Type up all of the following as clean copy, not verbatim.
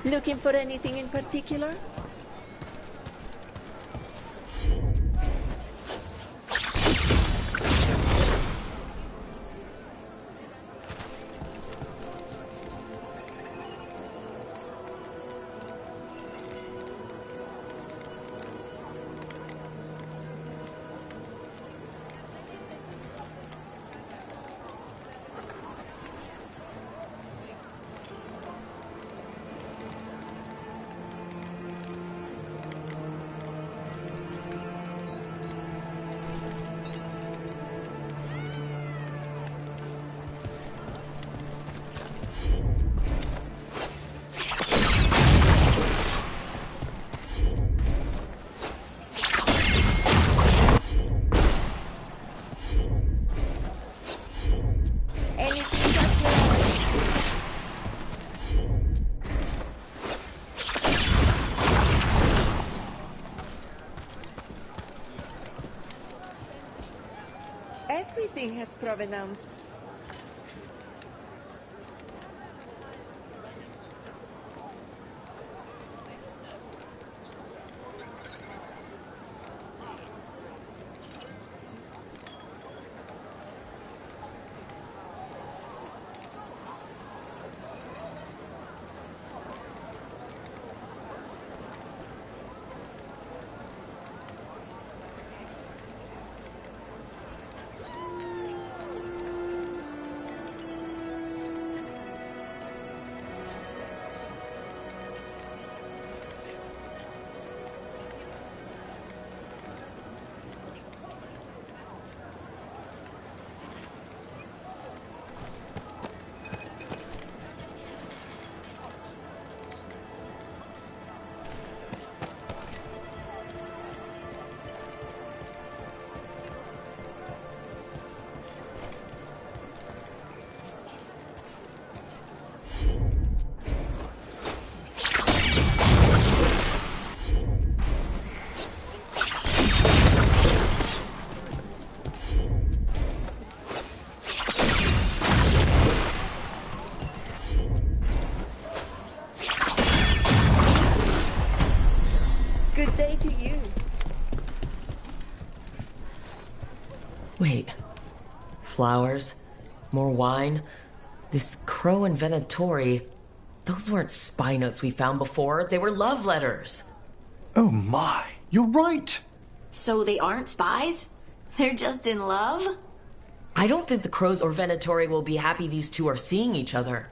Looking for anything in particular? Everything has provenance. Good day to you. Wait. Flowers? More wine? This crow and Venatori... Those weren't spy notes we found before. They were love letters. Oh my, you're right. So they aren't spies? They're just in love? I don't think the crows or Venatori will be happy these two are seeing each other.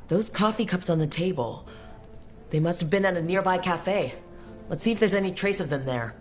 Those coffee cups on the table... They must have been at a nearby cafe. Let's see if there's any trace of them there.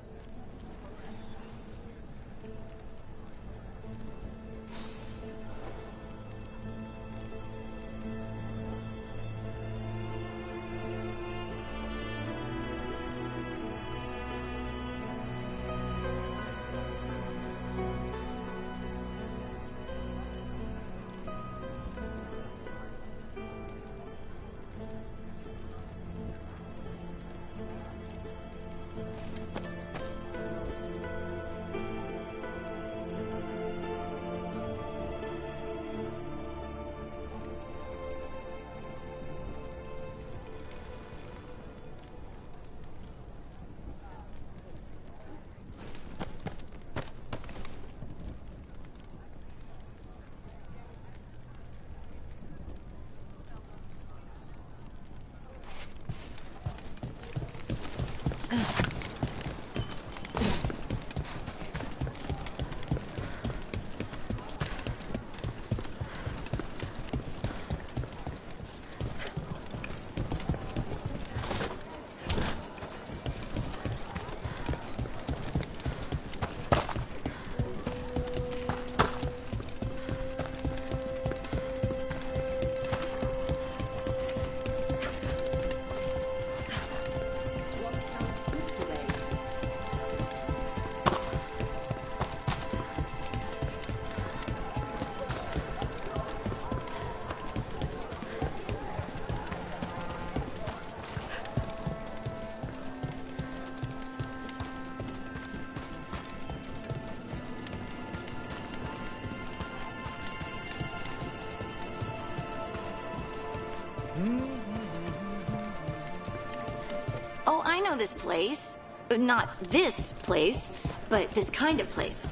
know this place. Not this place, but this kind of place.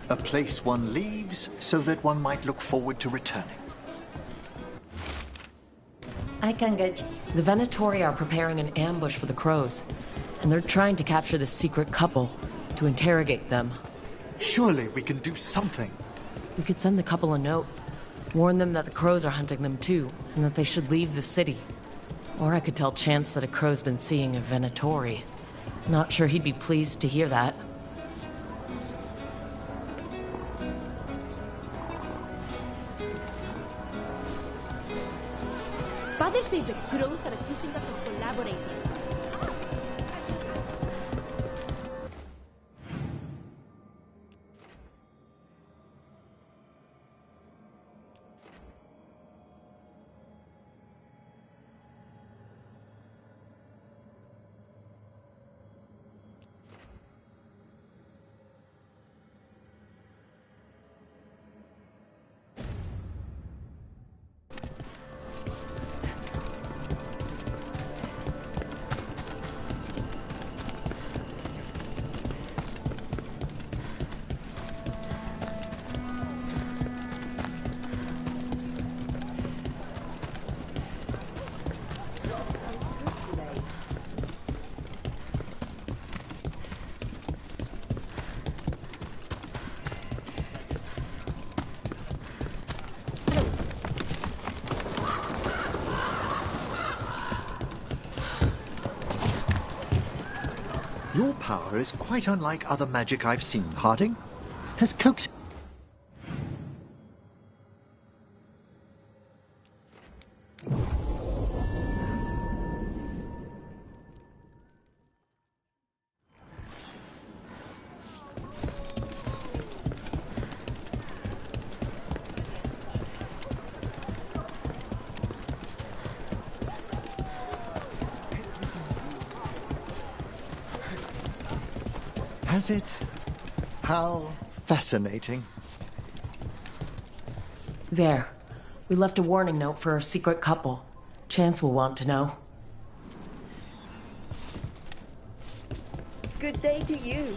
A place one leaves so that one might look forward to returning. I can get you. The Venatori are preparing an ambush for the crows, and they're trying to capture this secret couple to interrogate them. Surely we can do something. We could send the couple a note, warn them that the crows are hunting them too, and that they should leave the city. Or I could tell Chance that a crow's been seeing a Venatori. Not sure he'd be pleased to hear that. Father says the crows are accusing us of collaborating. Your power is quite unlike other magic I've seen, Harding. Has coax... Has it? How fascinating. There. We left a warning note for our secret couple. Chance will want to know. Good day to you.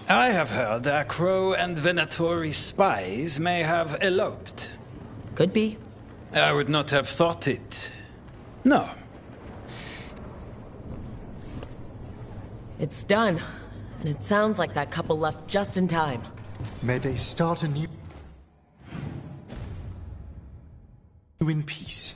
I have heard that Crow and Venatori spies may have eloped. Could be. I would not have thought it. No. It's done. And it sounds like that couple left just in time. May they start anew in peace.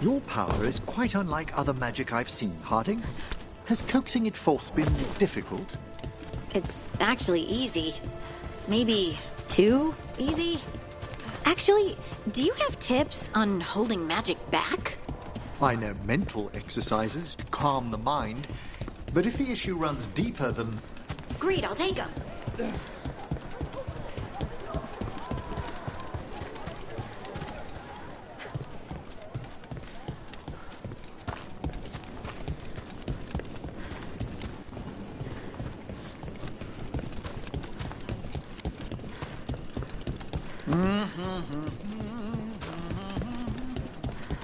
Your power is quite unlike other magic I've seen, Harding. Has coaxing it forth been difficult? It's actually easy. Maybe too easy? Actually, do you have tips on holding magic back? I know mental exercises to calm the mind, but if the issue runs deeper than... Great, I'll take them.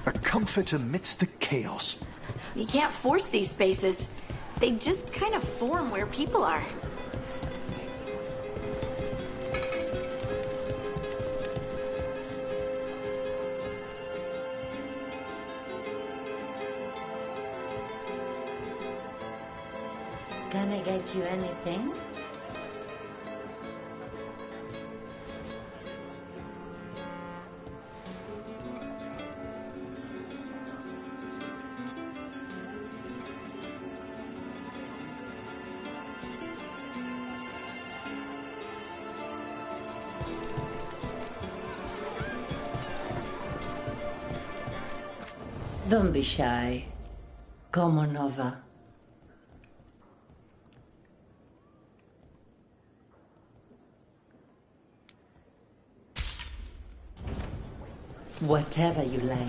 A comfort amidst the chaos. You can't force these spaces. They just kind of form where people are. Can I get you anything? Don't be shy. Come on over. Whatever you like.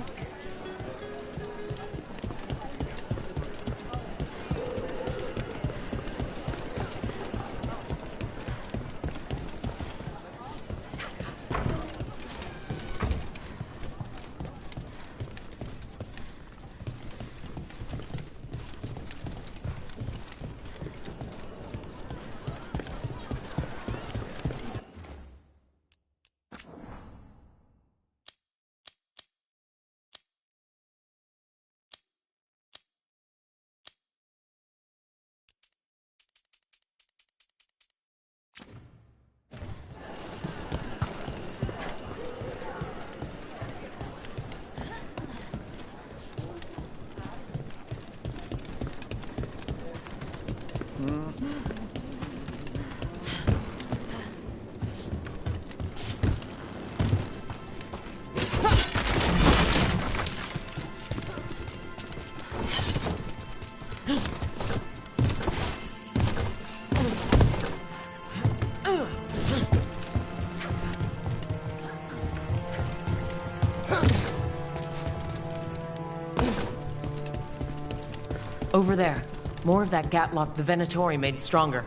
Over there. More of that gatlock the Venatori made stronger.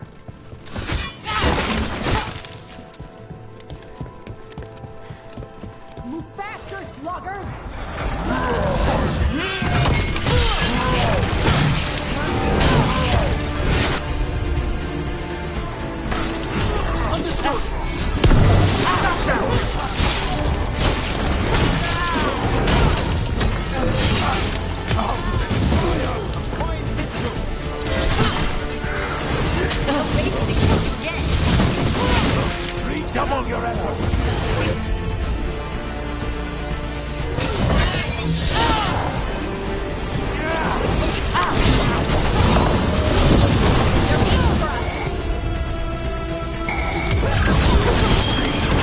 Move faster, sluggards! Redouble your efforts!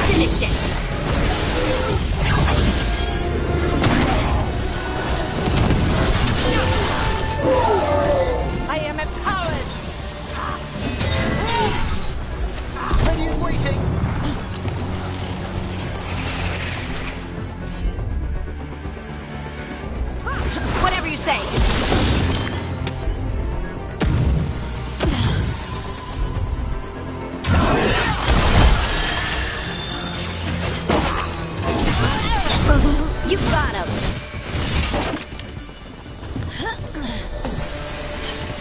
Finish it! I am empowered! Ready and waiting! Whatever you say. You got him.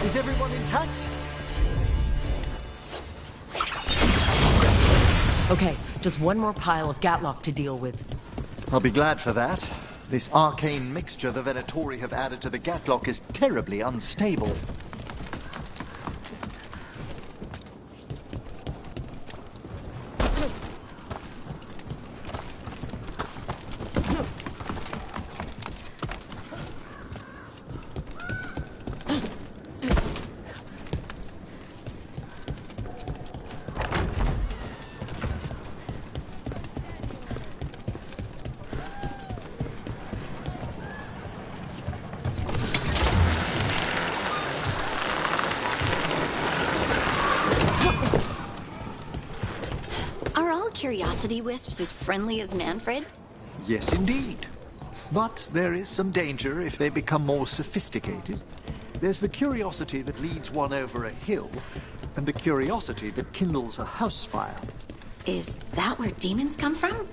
Is everyone intact? Okay, just one more pile of gatlock to deal with. I'll be glad for that. This arcane mixture the Venatori have added to the gatlock is terribly unstable. curiosity wisps as friendly as Manfred? Yes, indeed. But there is some danger if they become more sophisticated. There's the curiosity that leads one over a hill, and the curiosity that kindles a house fire. Is that where demons come from?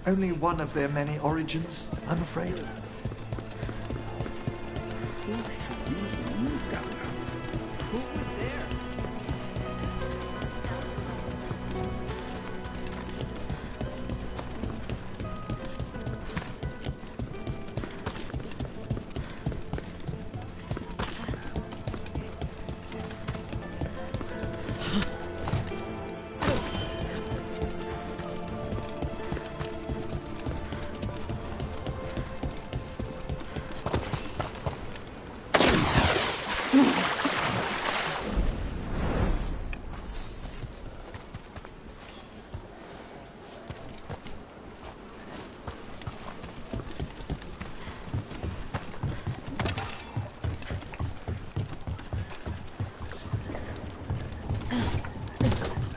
Only one of their many origins, I'm afraid.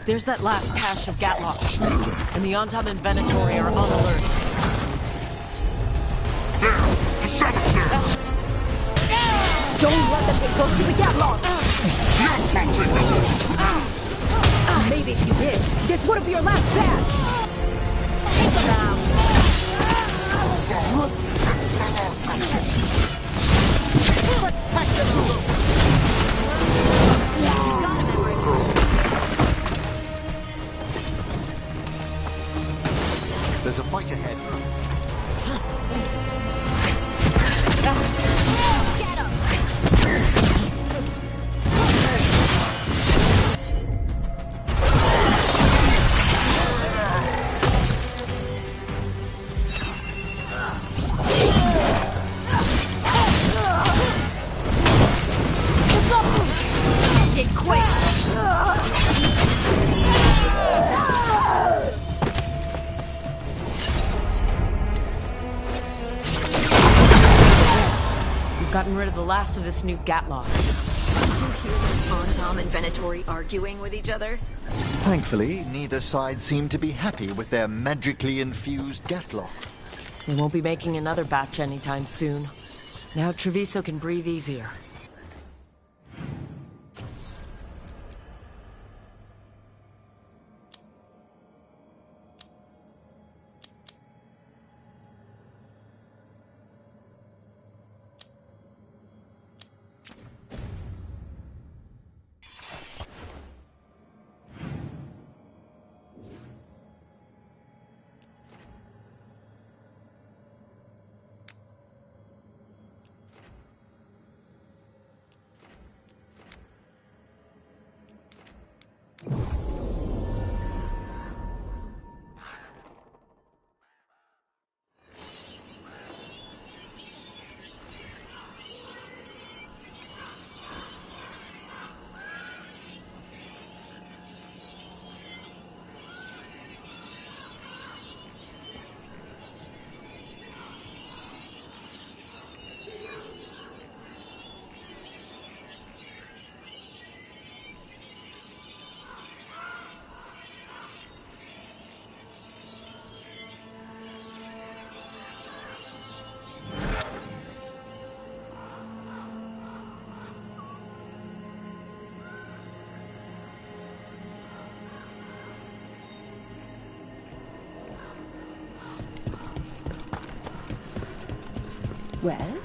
There's that last cache of Gatlock, and the Ontom and Venatori are on alert. Don't let them get close to the Gatlock! Maybe if you did, this would have been your last pass! There's a fight ahead. Gotten rid of the last of this new Gatlock. Ontom and Venatori arguing with each other? Thankfully, neither side seemed to be happy with their magically infused Gatlock. They won't be making another batch anytime soon. Now Treviso can breathe easier. Well?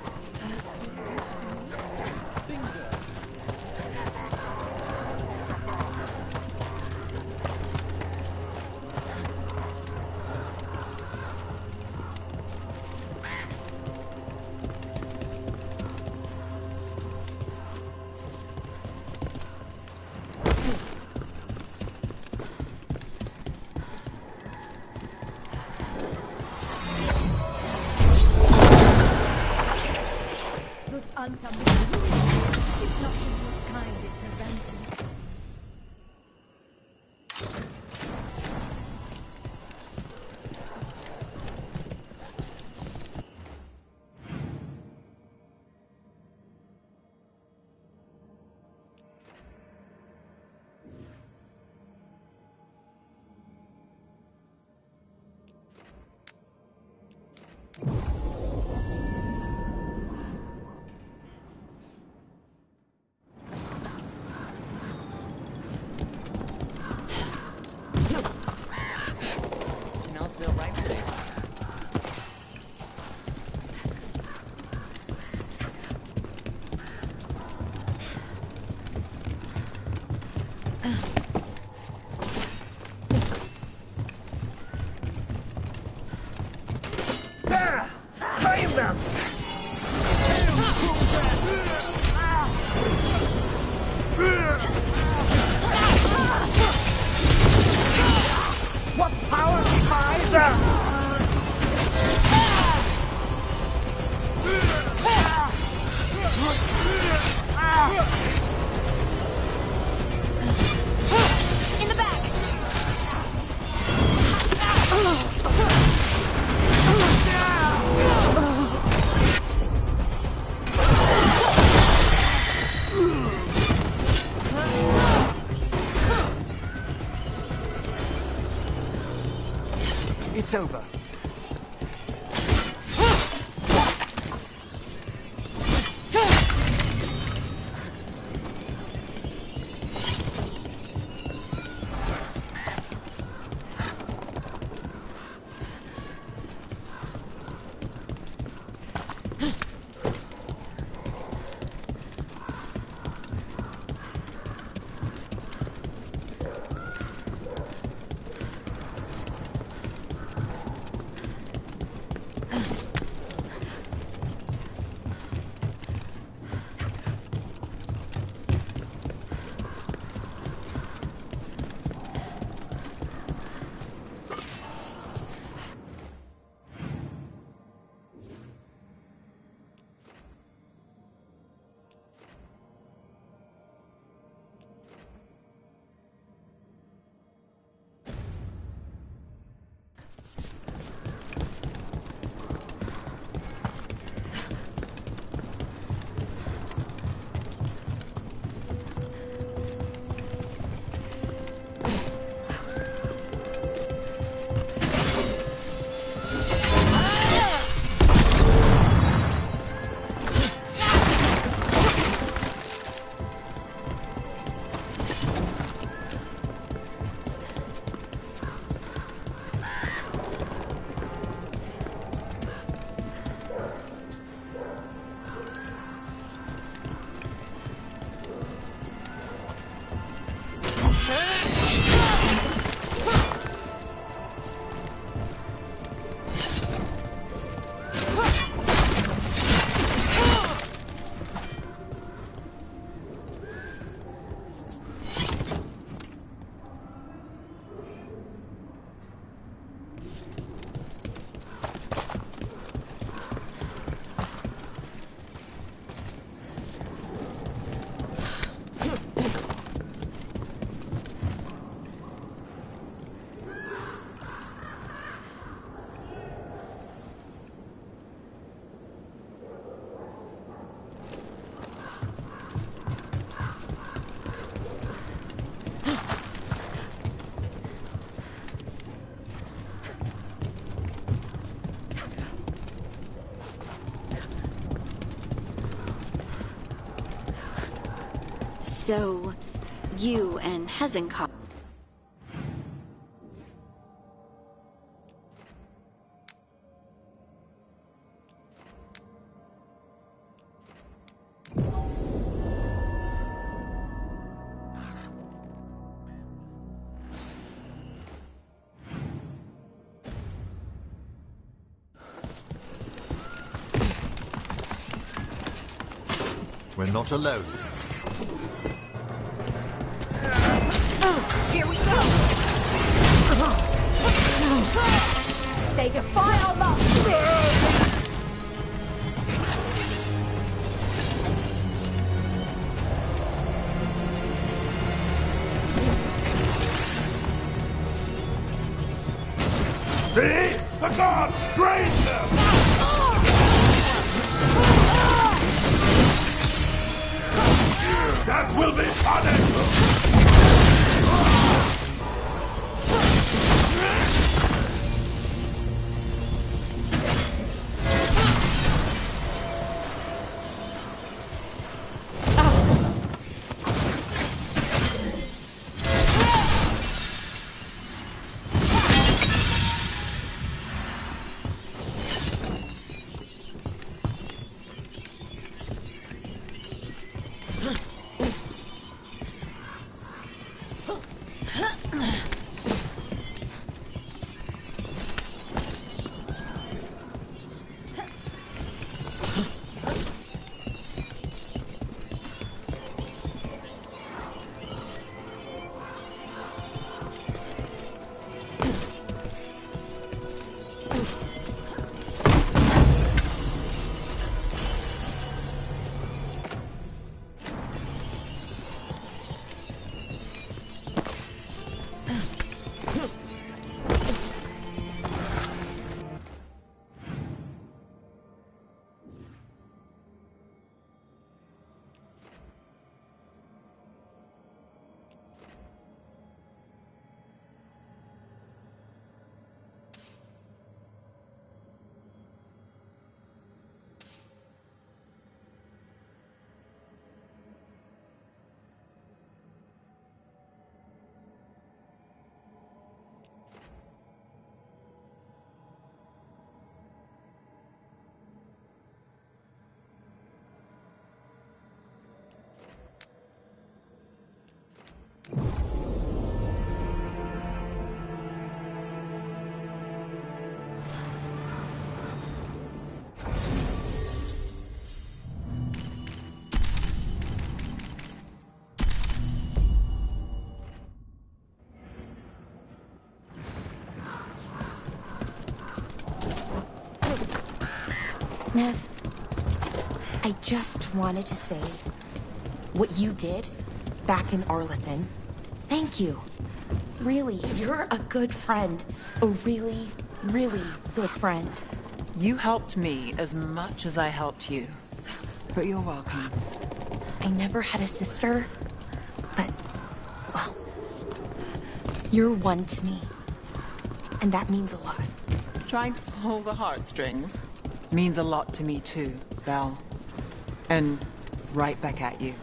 In the back! It's over. So, you and Hezenkopf. We're not alone. Here we go! They defy our love! See? The gods drain them! That will be punished! Nev, I just wanted to say what you did back in Arlethan. Thank you. Really, you're a good friend. A really, really good friend. You helped me as much as I helped you. But you're welcome. I never had a sister, but, well, you're one to me. And that means a lot. Trying to pull the heartstrings means a lot to me too, Val. And right back at you.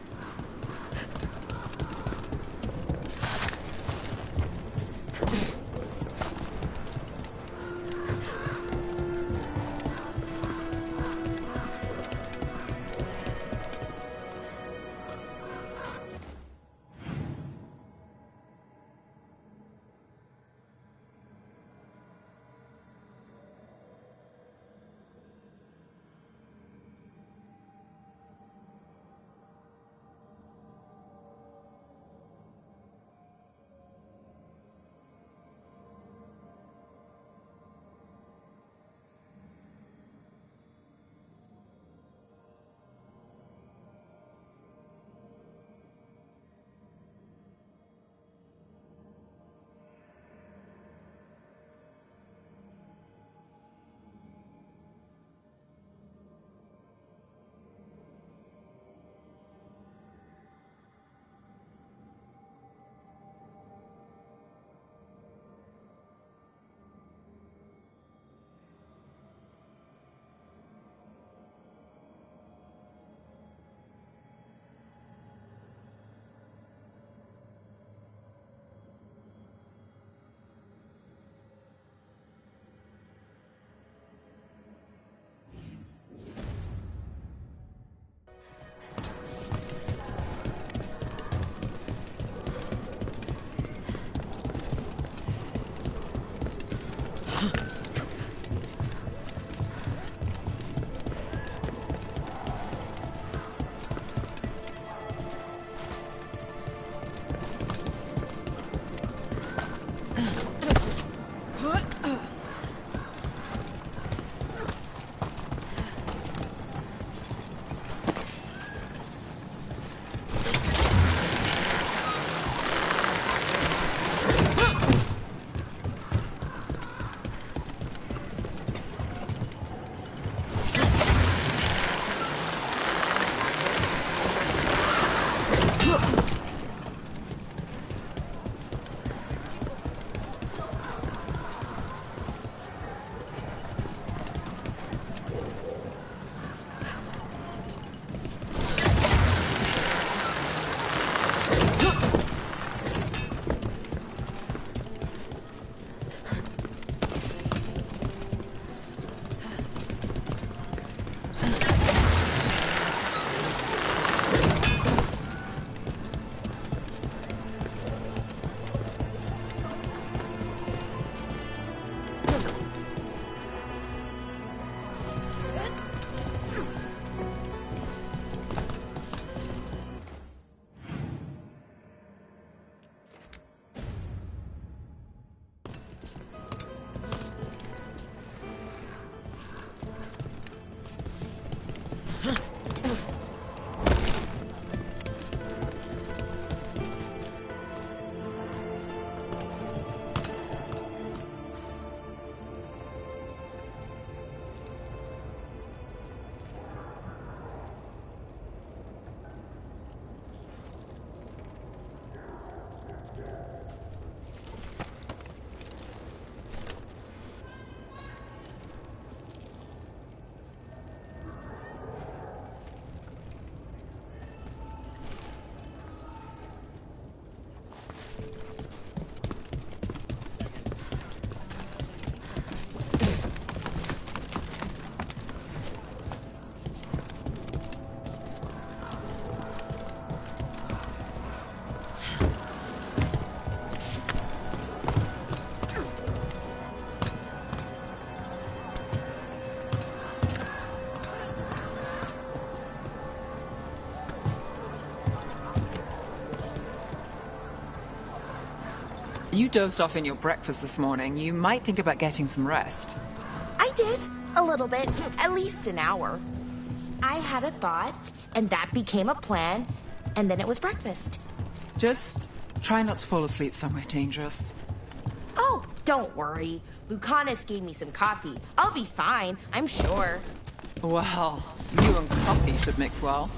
You dozed off in your breakfast this morning. You might think about getting some rest. I did. A little bit. At least an hour. I had a thought, and that became a plan, and then it was breakfast. Just try not to fall asleep somewhere dangerous. Oh, don't worry. Lucanus gave me some coffee. I'll be fine, I'm sure. Well, you and coffee should mix well.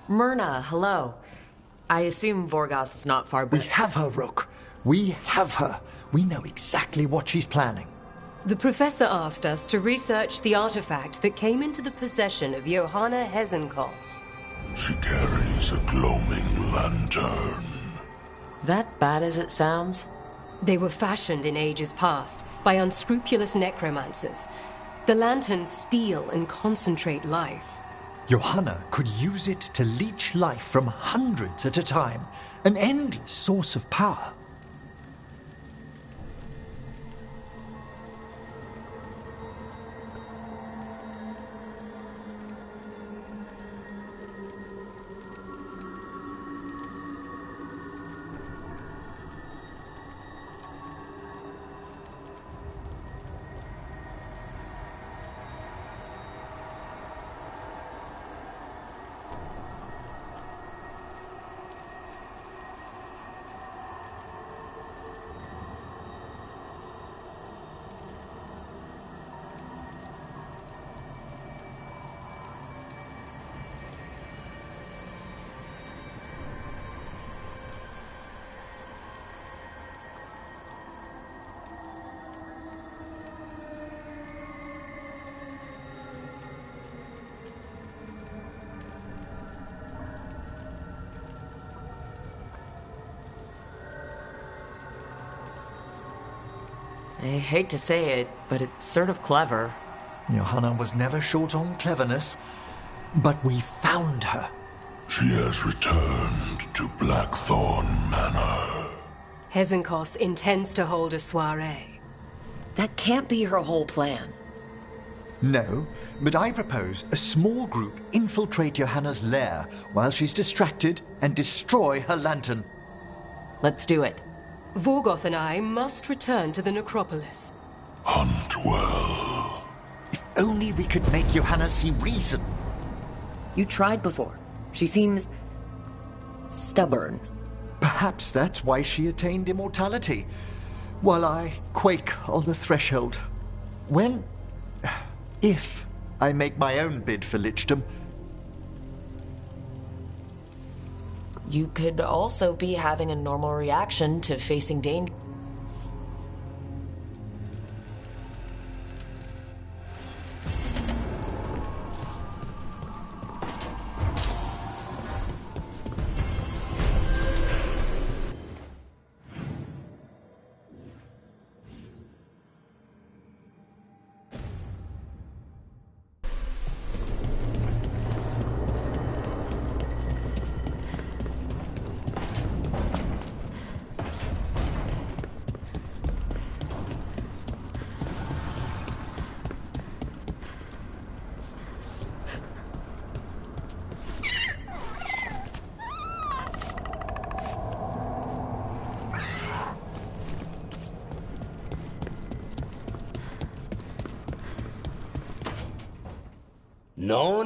Myrna, hello. I assume Vorgoth's not far We back. have her, Rook. We have her. We know exactly what she's planning. The professor asked us to research the artifact that came into the possession of Johanna Hesenkos. She carries a gloaming lantern. That bad as it sounds? They were fashioned in ages past by unscrupulous necromancers. The lanterns steal and concentrate life. Johanna could use it to leech life from hundreds at a time. An endless source of power. I hate to say it, but it's sort of clever. Johanna was never short on cleverness, but we found her. She has returned to Blackthorn Manor. Hesenkos intends to hold a soiree. That can't be her whole plan. No, but I propose a small group infiltrate Johanna's lair while she's distracted and destroy her lantern. Let's do it. Vorgoth and I must return to the necropolis. Hunt well. If only we could make Johanna see reason. You tried before. She seems stubborn. Perhaps that's why she attained immortality, while I quake on the threshold. If I make my own bid for lichdom. You could also be having a normal reaction to facing danger.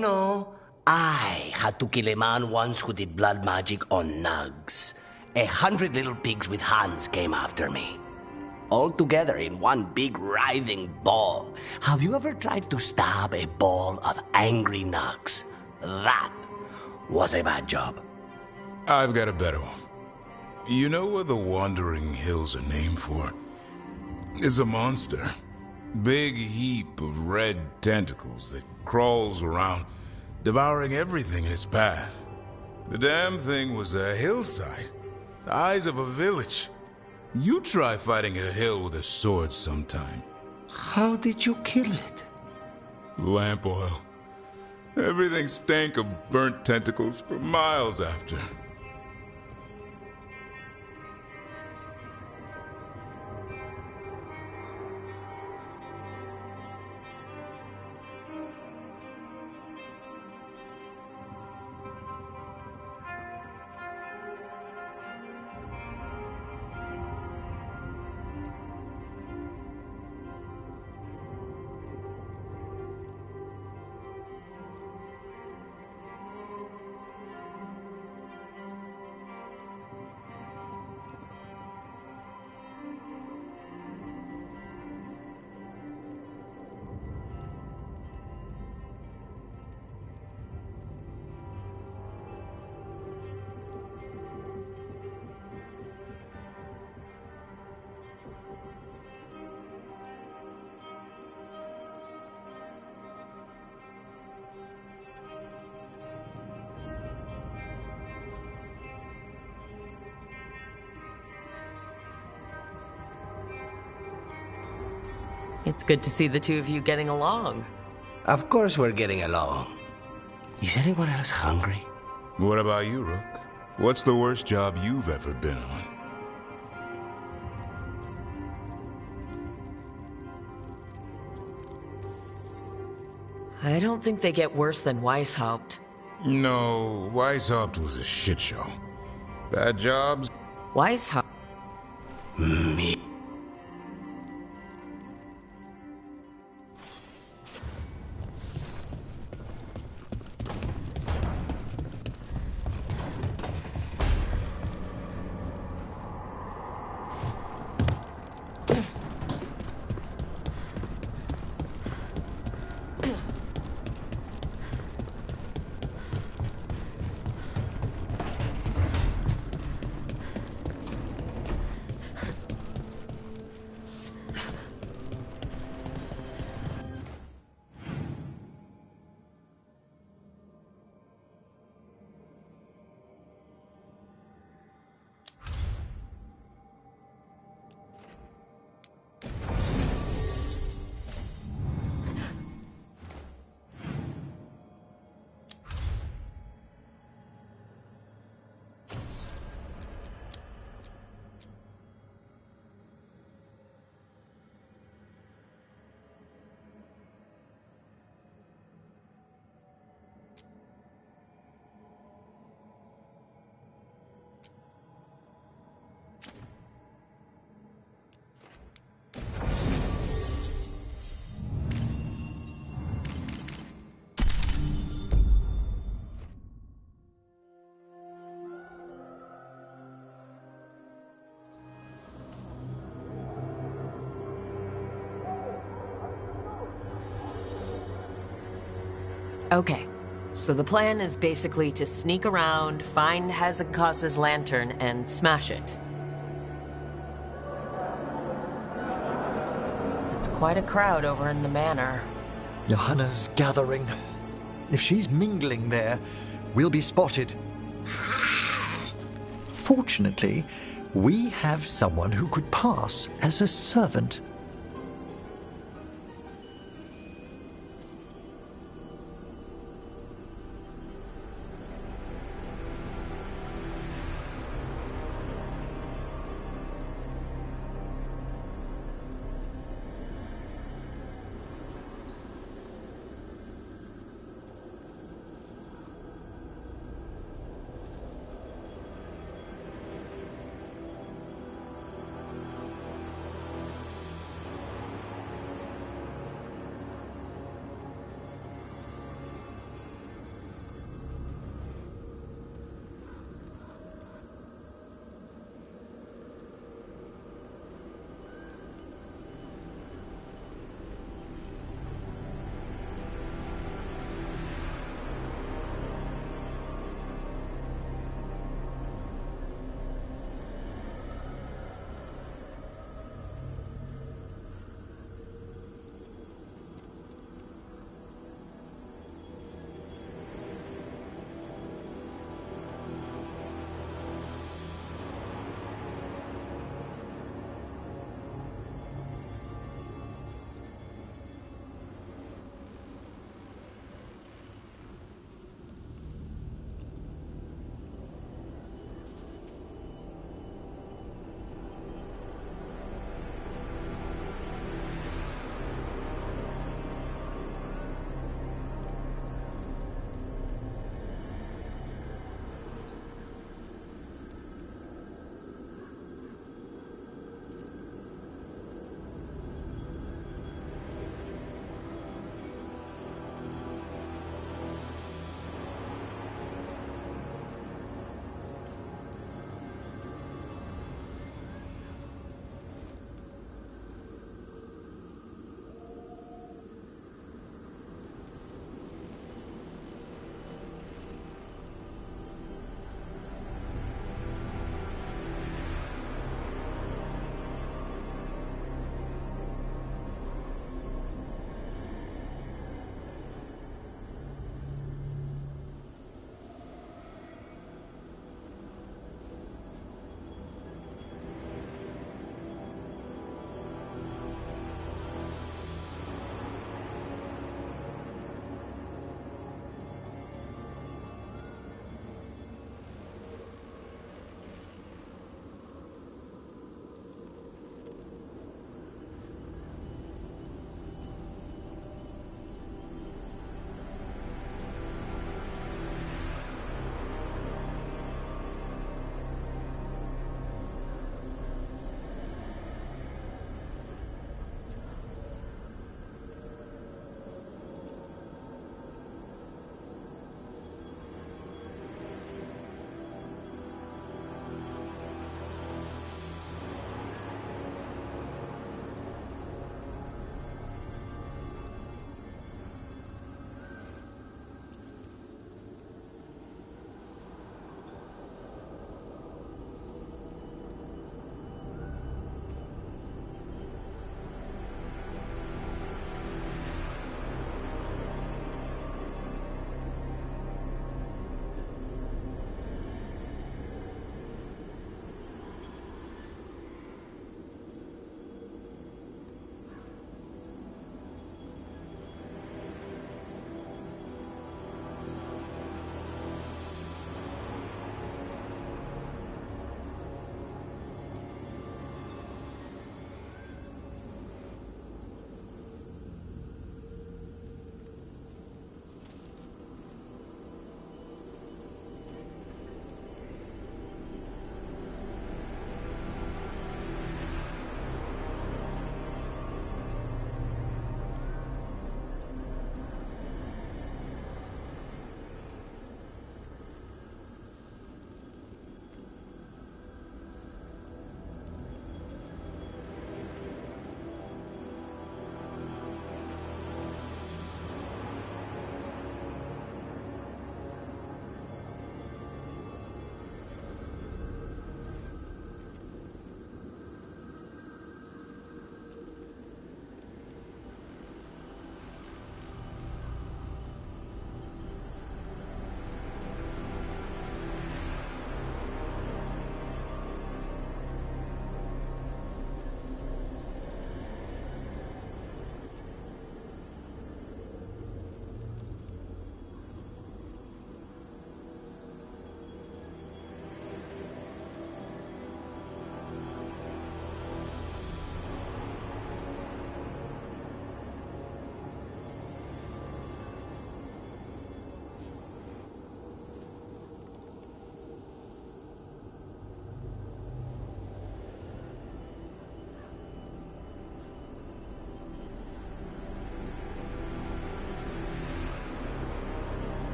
No. I had to kill a man once who did blood magic on nugs. 100 little pigs with hands came after me. All together in one big writhing ball. Have you ever tried to stab a ball of angry nugs? That was a bad job. I've got a better one. You know what the Wandering Hills are named for? It's a monster. Big heap of red tentacles that crawls around, devouring everything in its path. The damn thing was a hillside, the eyes of a village. You try fighting a hill with a sword sometime. How did you kill it? Lamp oil. Everything stank of burnt tentacles for miles after. It's good to see the two of you getting along. Of course we're getting along. Is anyone else hungry? What about you, Rook? What's the worst job you've ever been on? I don't think they get worse than Weishaupt. No, Weishaupt was a shit show. Bad jobs? Weishaupt... Me. Okay, so the plan is basically to sneak around, find Hezekiah's lantern, and smash it. It's quite a crowd over in the manor. Johanna's gathering. If she's mingling there, we'll be spotted. Fortunately, we have someone who could pass as a servant.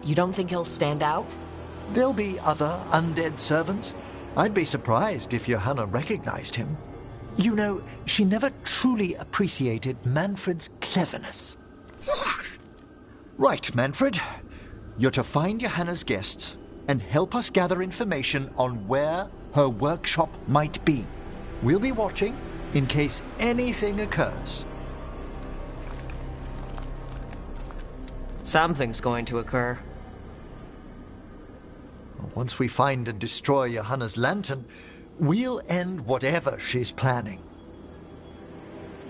You don't think he'll stand out? There'll be other undead servants. I'd be surprised if Johanna recognized him. You know, she never truly appreciated Manfred's cleverness. Right, Manfred. You're to find Johanna's guests and help us gather information on where her workshop might be. We'll be watching in case anything occurs. Something's going to occur. Once we find and destroy Johanna's lantern, we'll end whatever she's planning.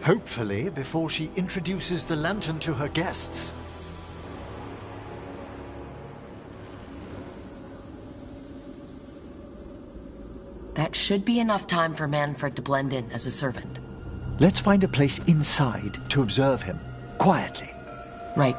Hopefully before she introduces the lantern to her guests. That should be enough time for Manfred to blend in as a servant. Let's find a place inside to observe him, quietly. Right.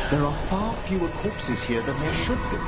There are far fewer corpses here than there should be.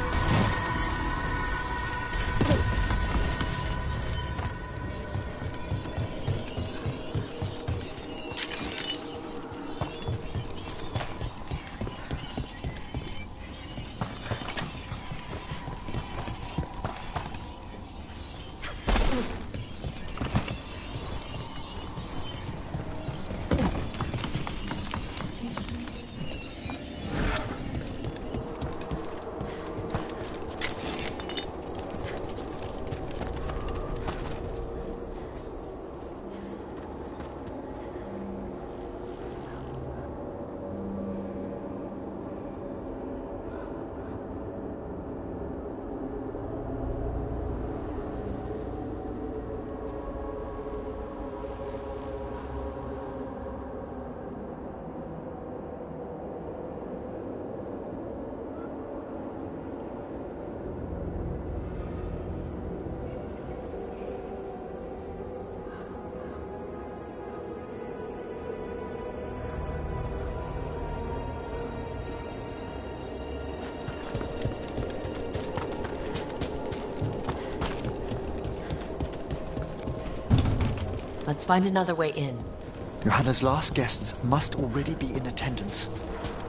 Let's find another way in. Johanna's last guests must already be in attendance.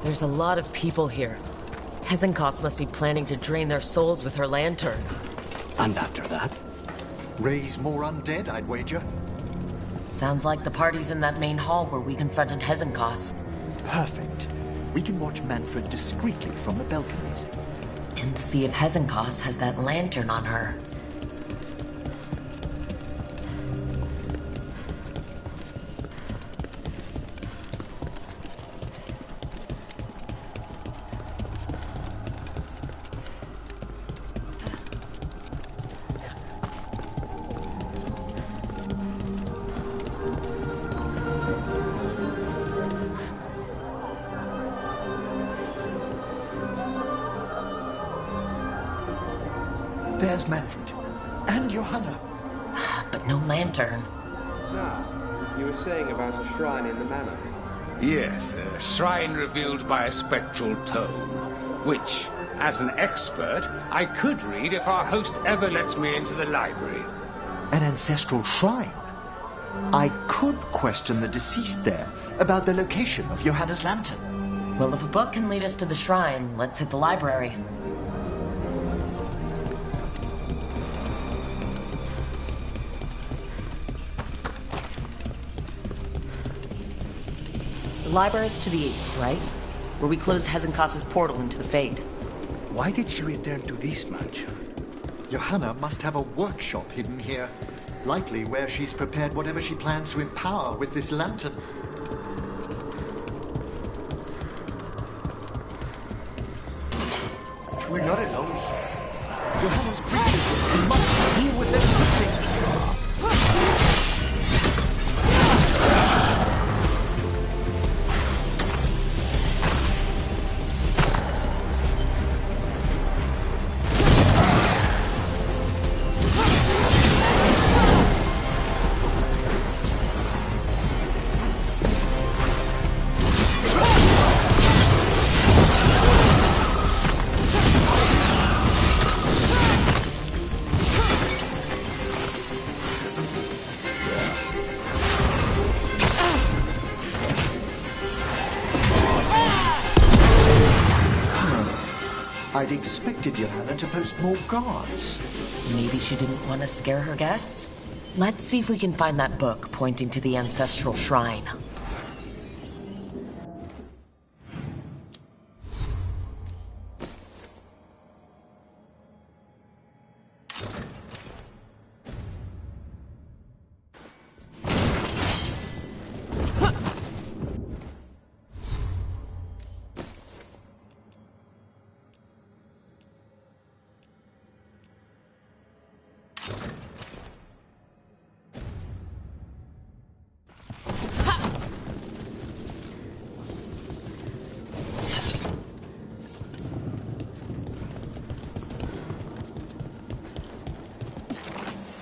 There's a lot of people here. Hezenkos must be planning to drain their souls with her lantern. And after that? Raise more undead, I'd wager. Sounds like the party's in that main hall where we confronted Hezenkos. Perfect. We can watch Manfred discreetly from the balconies. And see if Hezenkos has that lantern on her. There's Manfred. And Johanna. but no lantern. Now, you were saying about a shrine in the manor. Yes, a shrine revealed by a spectral tome, which, as an expert, I could read if our host ever lets me into the library. An ancestral shrine? I could question the deceased there about the location of Johanna's lantern. Well, if a book can lead us to the shrine, let's hit the library. The library's to the east, right? Where we closed Hezenkas's portal into the Fade. Why did she return to this mansion? Johanna must have a workshop hidden here. Likely where she's prepared whatever she plans to empower with this lantern. We're not alone here. Johanna's creatures, we must deal with them quickly. I'd expected Johanna to post more guards. Maybe she didn't want to scare her guests? Let's see if we can find that book pointing to the ancestral shrine.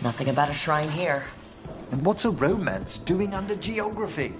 Nothing about a shrine here. And what's a romance doing under geography?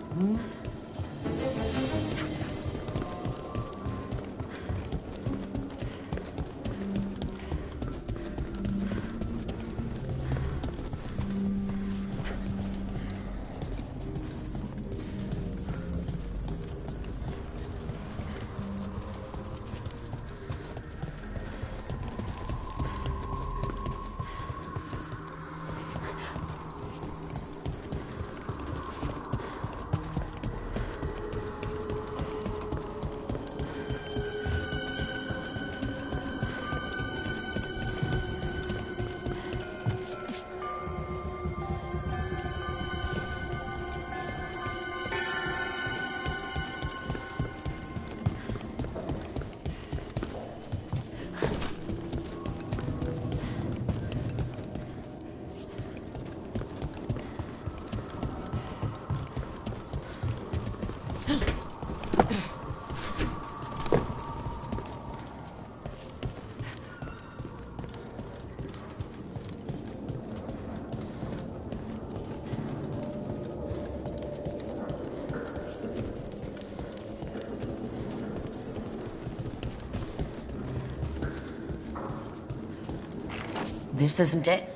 This isn't it?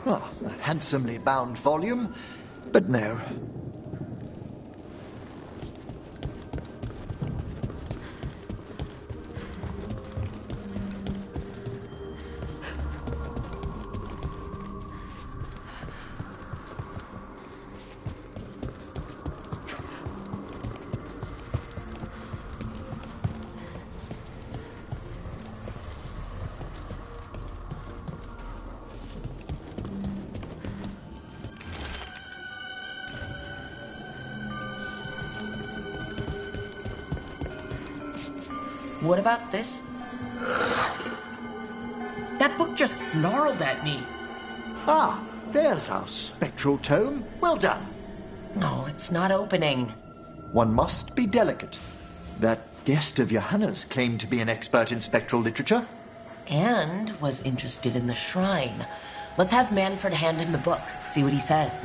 Oh, a handsomely bound volume, but no. What about this? That book just snarled at me. Ah, there's our spectral tome. Well done. No, it's not opening. One must be delicate. That guest of Johanna's claimed to be an expert in spectral literature. And was interested in the shrine. Let's have Manfred hand him the book, see what he says.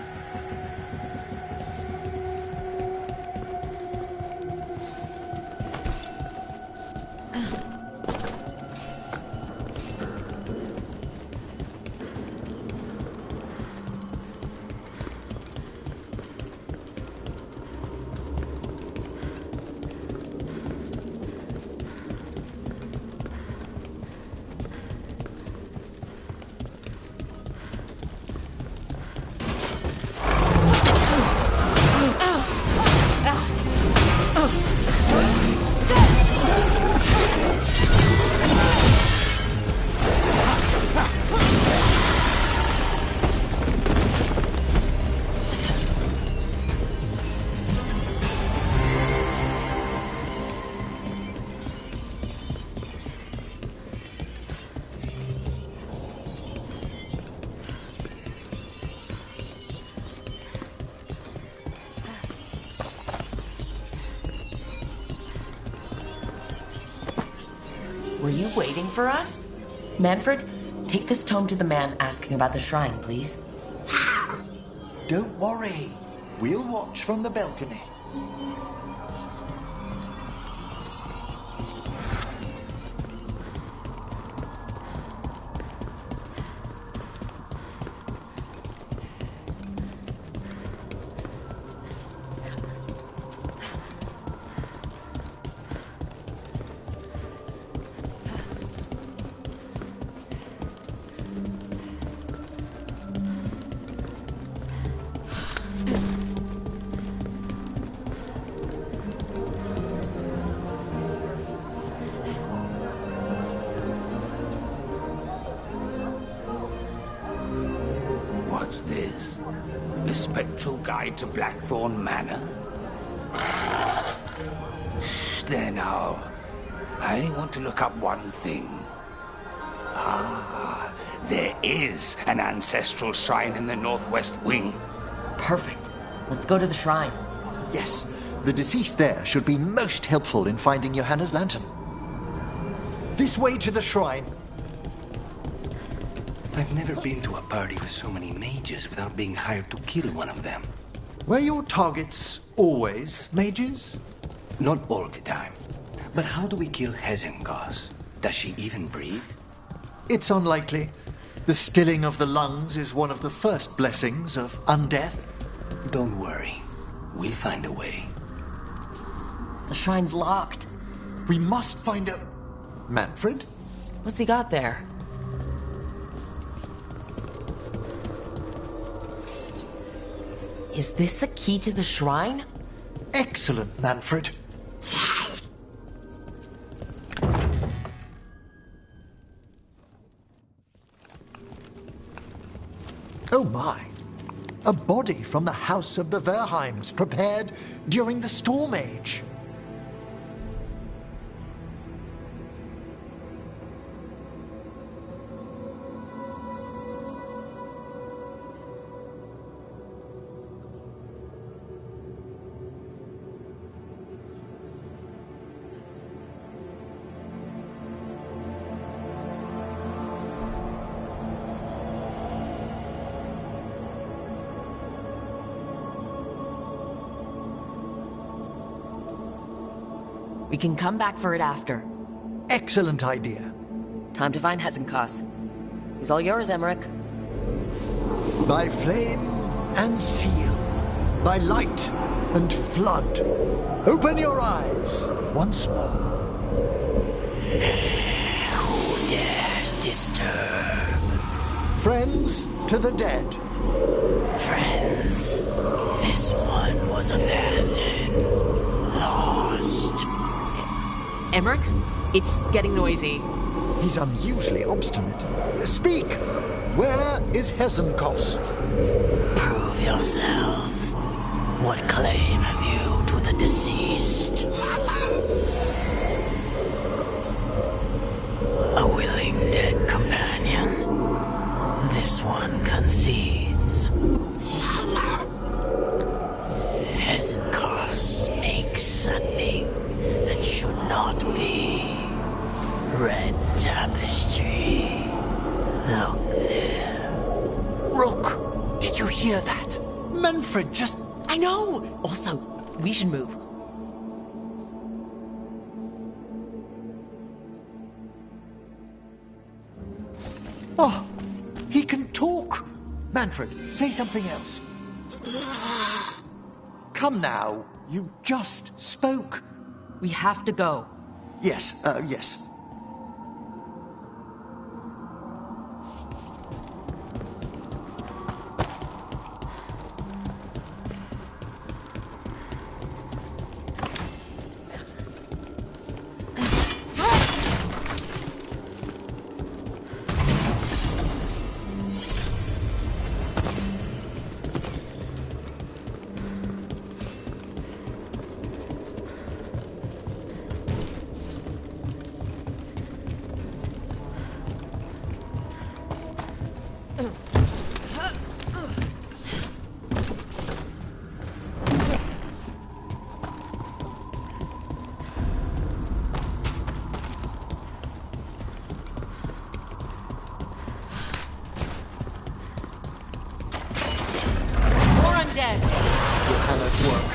Were you waiting for us? Manfred, take this tome to the man asking about the shrine, please. Don't worry. We'll watch from the balcony. What's this? The Spectral Guide to Blackthorn Manor? There now. I only want to look up one thing. Ah, there is an ancestral shrine in the northwest wing. Perfect. Let's go to the shrine. Yes, the deceased there should be most helpful in finding Johanna's lantern. This way to the shrine. I've never been to a party with so many mages without being hired to kill one of them. Were your targets always mages? Not all the time. But how do we kill Hezenkos? Does she even breathe? It's unlikely. The stilling of the lungs is one of the first blessings of undeath. Don't worry. We'll find a way. The shrine's locked. We must find a... Manfred? What's he got there? Is this a key to the shrine? Excellent, Manfred. Oh my! A body from the House of the Verheims, prepared during the Storm Age. We can come back for it after. Excellent idea. Time to find Hezenkos. He's all yours, Emmerich. By flame and seal, by light and flood, open your eyes once more. Who dares disturb? Friends to the dead. Friends. This one was abandoned. Lost. Emmerich, it's getting noisy. He's unusually obstinate. Speak! Where is Hezenkos? Prove yourselves. What claim have you to the deceased? A willing dead companion. This one concedes. Hezenkos makes something that should not be. Red tapestry. Look there. Manfred, just... I know! Also, we should move. Oh, he can talk. Manfred, say something else. Come now, you just spoke. We have to go. Yes, yes. Johanna's work.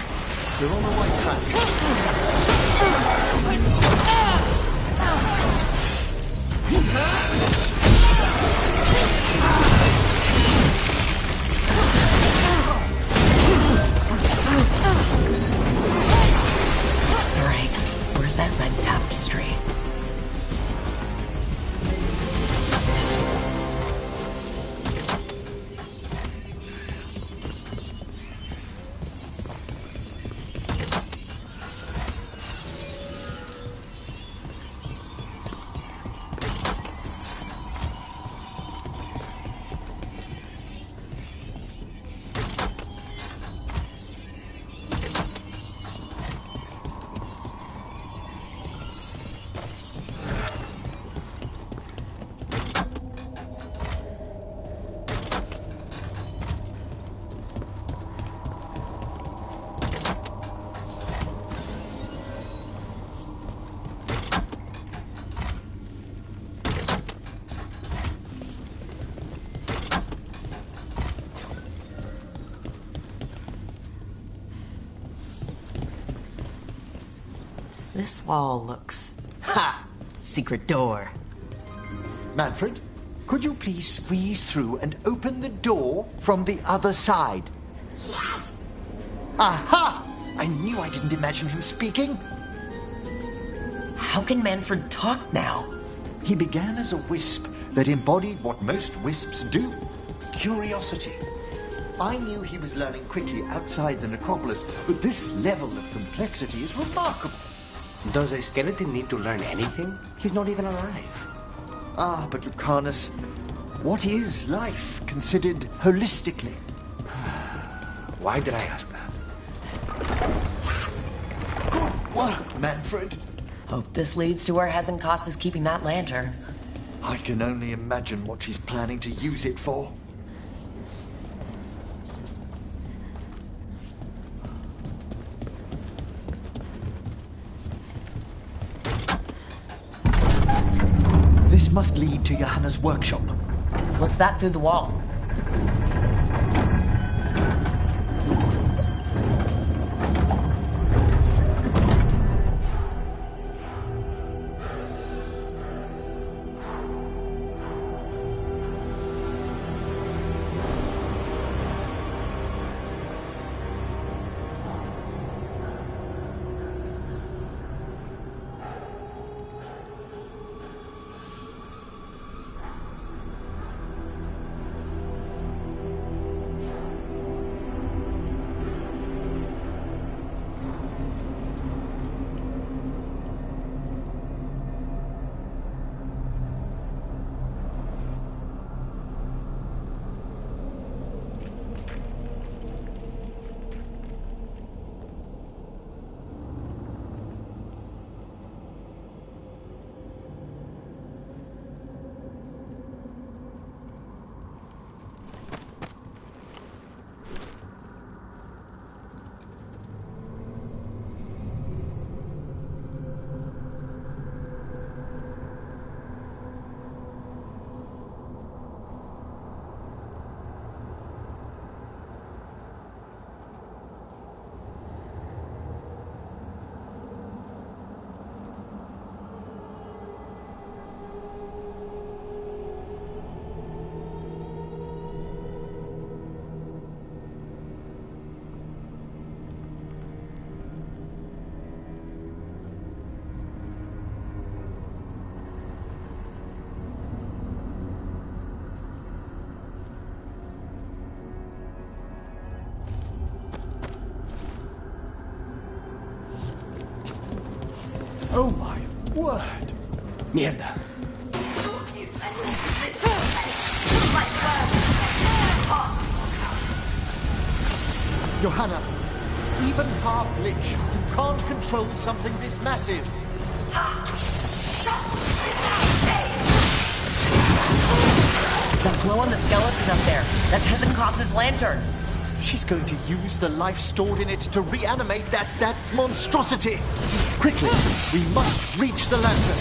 We're on the right track. Alright, where's that red tapestry? This wall looks... Ha! Secret door. Manfred, could you please squeeze through and open the door from the other side? Aha! I knew I didn't imagine him speaking. How can Manfred talk now? He began as a wisp that embodied what most wisps do. Curiosity. I knew he was learning quickly outside the necropolis, but this level of complexity is remarkable. Does a skeleton need to learn anything? He's not even alive. Ah, but Lucanus, what is life considered holistically? Why did I ask that? Good work, Manfred. Hope this leads to where Hezekiah is keeping that lantern. I can only imagine what she's planning to use it for. This must lead to Johanna's workshop. What's that through the wall? Oh my word! Mierda. Johanna, even half-lich, you can't control something this massive. That glow on the skeleton up there. That's Hezekiah's lantern. She's going to use the life stored in it to reanimate that monstrosity. Quickly, we must reach the lantern.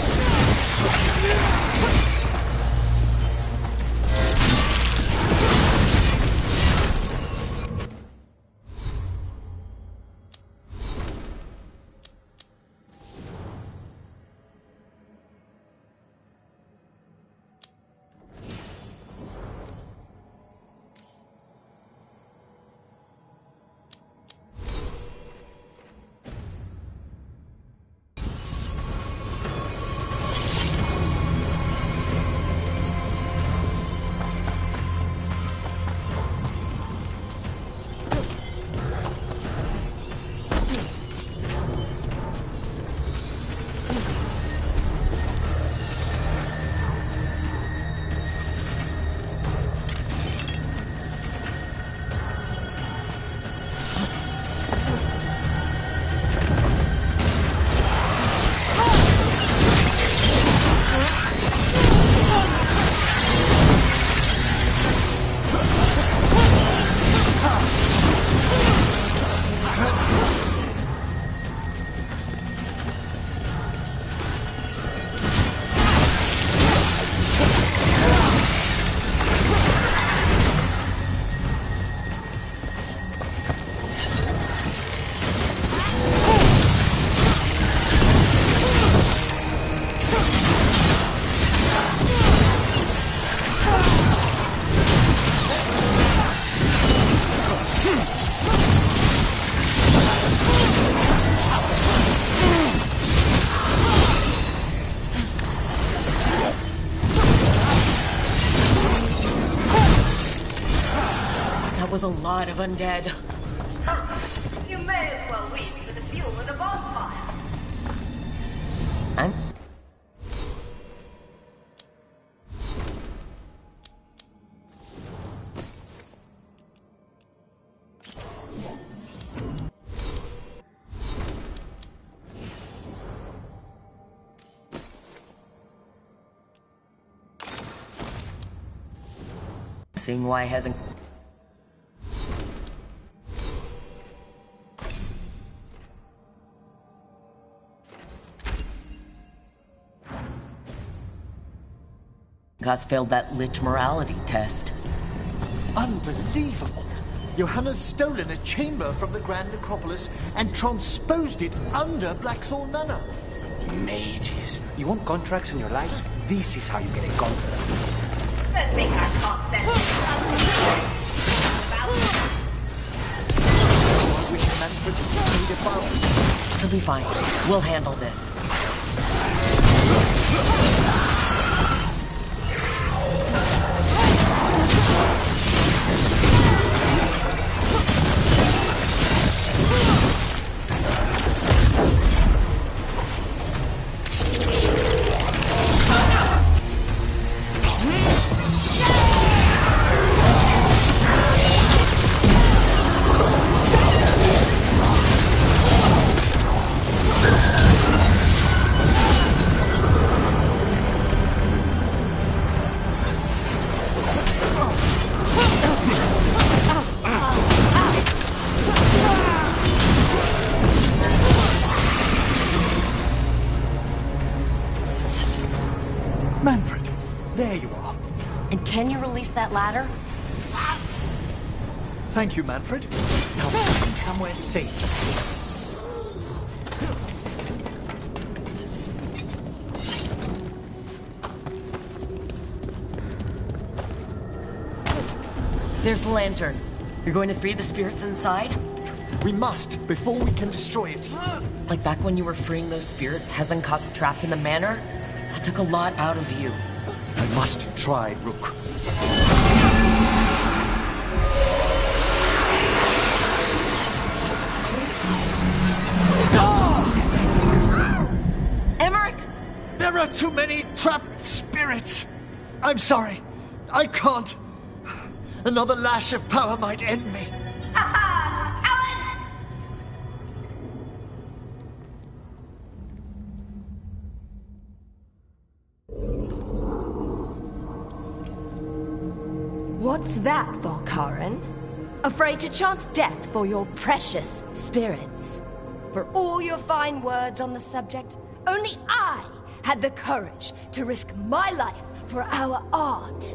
Was a lot of undead. You may as well wait for the fuel in a bonfire. I'm... Seeing why hasn't... Gus failed that lich morality test. Unbelievable! Johanna's stolen a chamber from the Grand Necropolis and transposed it under Blackthorn Manor. Mages. You want contracts in your life? This is how you get a contract. Don't think I can't sense I wish Manfred had made a file. He'll be fine. We'll handle this. Manfred, there you are. And can you release that ladder? Thank you, Manfred. Now take him somewhere safe. There's the lantern. You're going to free the spirits inside? We must, before we can destroy it. Like back when you were freeing those spirits Hezenkas trapped in the manor? That took a lot out of you. I must try, Rook. are too many trapped spirits. I'm sorry. I can't. Another lash of power might end me. What's that, Valkaran? Afraid to chance death for your precious spirits? For all your fine words on the subject, only I had the courage to risk my life for our art.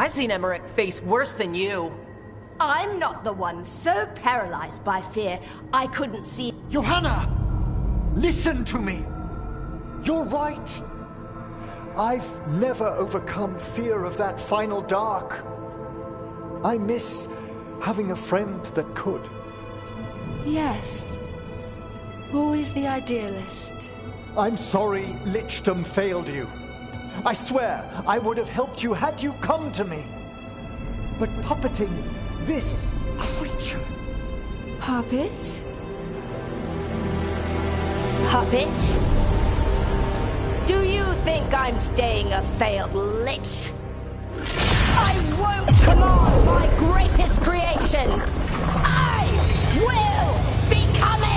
I've seen Emmerich face worse than you. I'm not the one so paralyzed by fear I couldn't see. Johanna! Listen to me! You're right. I've never overcome fear of that final dark. I miss having a friend that could. Yes. Always the idealist. I'm sorry Lichdom failed you. I swear I would have helped you had you come to me. But puppeting this creature... Puppet? Puppet? Do you think I'm staying a failed lich? I won't command my greatest creation! I will become it!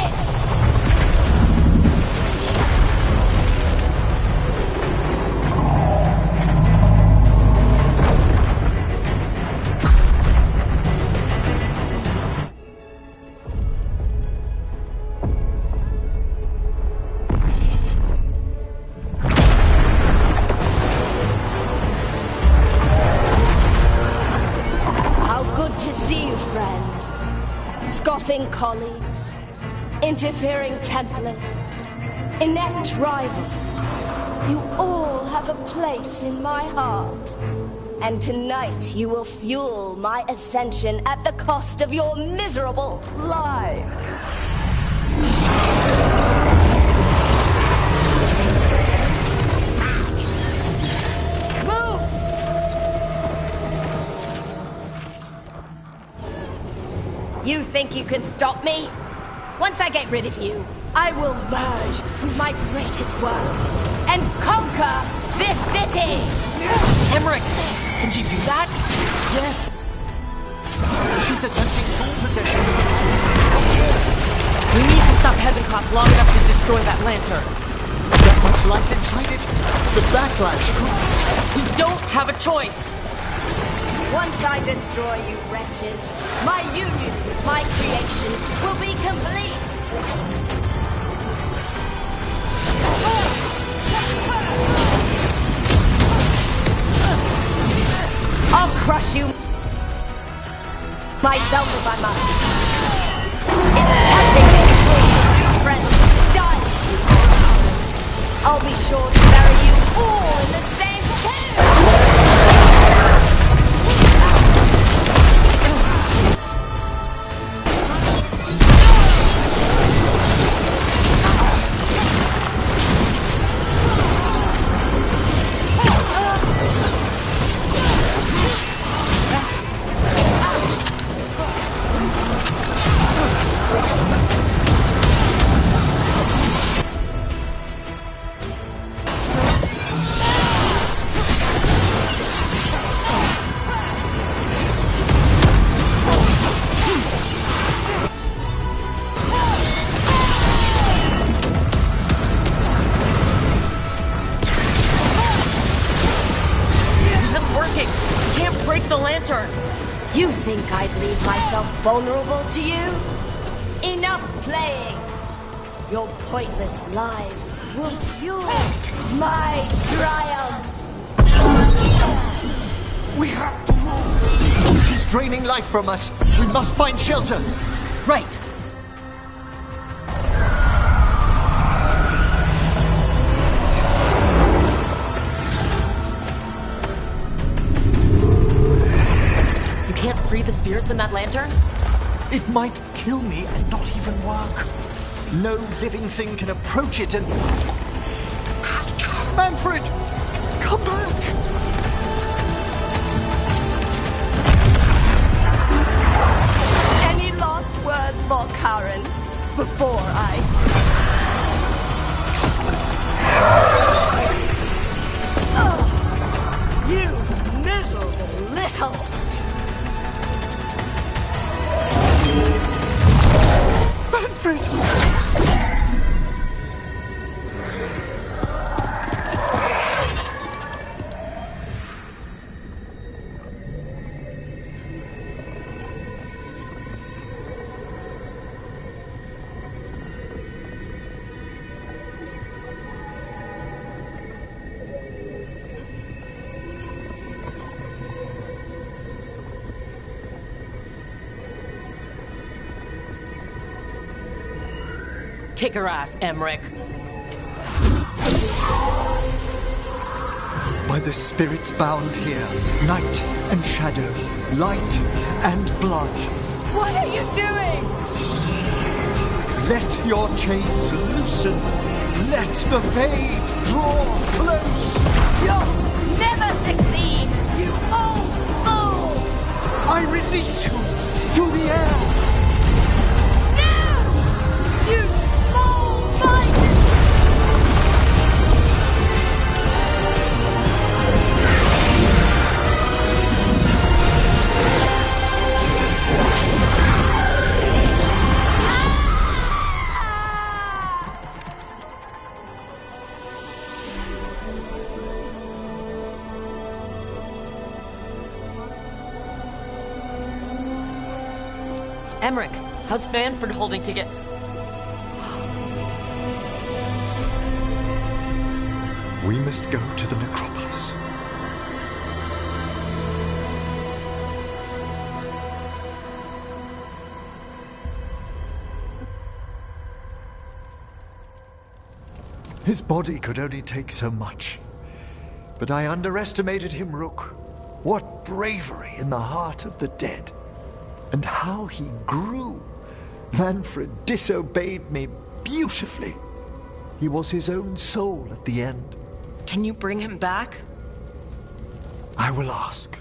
Scoffing colleagues, interfering Templars, inept rivals. You all have a place in my heart. And tonight you will fuel my ascension at the cost of your miserable lives. You think you can stop me? Once I get rid of you, I will merge with my greatest work and conquer this city! Emmerich, can you do that? Yes! She's attempting full possession. We need to stop Heavencross long enough to destroy that lantern. That much life inside it? The backlash could... We don't have a choice! Once I destroy you wretches, my union with my creation will be complete! I'll crush you myself if I must. It's touching me, friends. Done! I'll be sure to bury you all in the same tomb! You think I'd leave myself vulnerable to you? Enough playing! Your pointless lives will fuel my triumph! We have to move! She's draining life from us. We must find shelter. Right. Can't free the spirits in that lantern? It might kill me and not even work. No living thing can approach it and... Manfred! Come back! Any last words, Valkaren, before I... You miserable little... Manfred! Kick her ass, Emmerich. By the spirits bound here, night and shadow, light and blood. What are you doing? Let your chains loosen. Let the fade draw close. You'll never succeed, you old fool! I release you to the air. No! You small-minded! Emmerich, how's Manfred holding together? We must go to the necropolis. His body could only take so much. But I underestimated him, Rook. What bravery in the heart of the dead. And how he grew. Manfred disobeyed me beautifully. He was his own soul at the end. Can you bring him back? I will ask.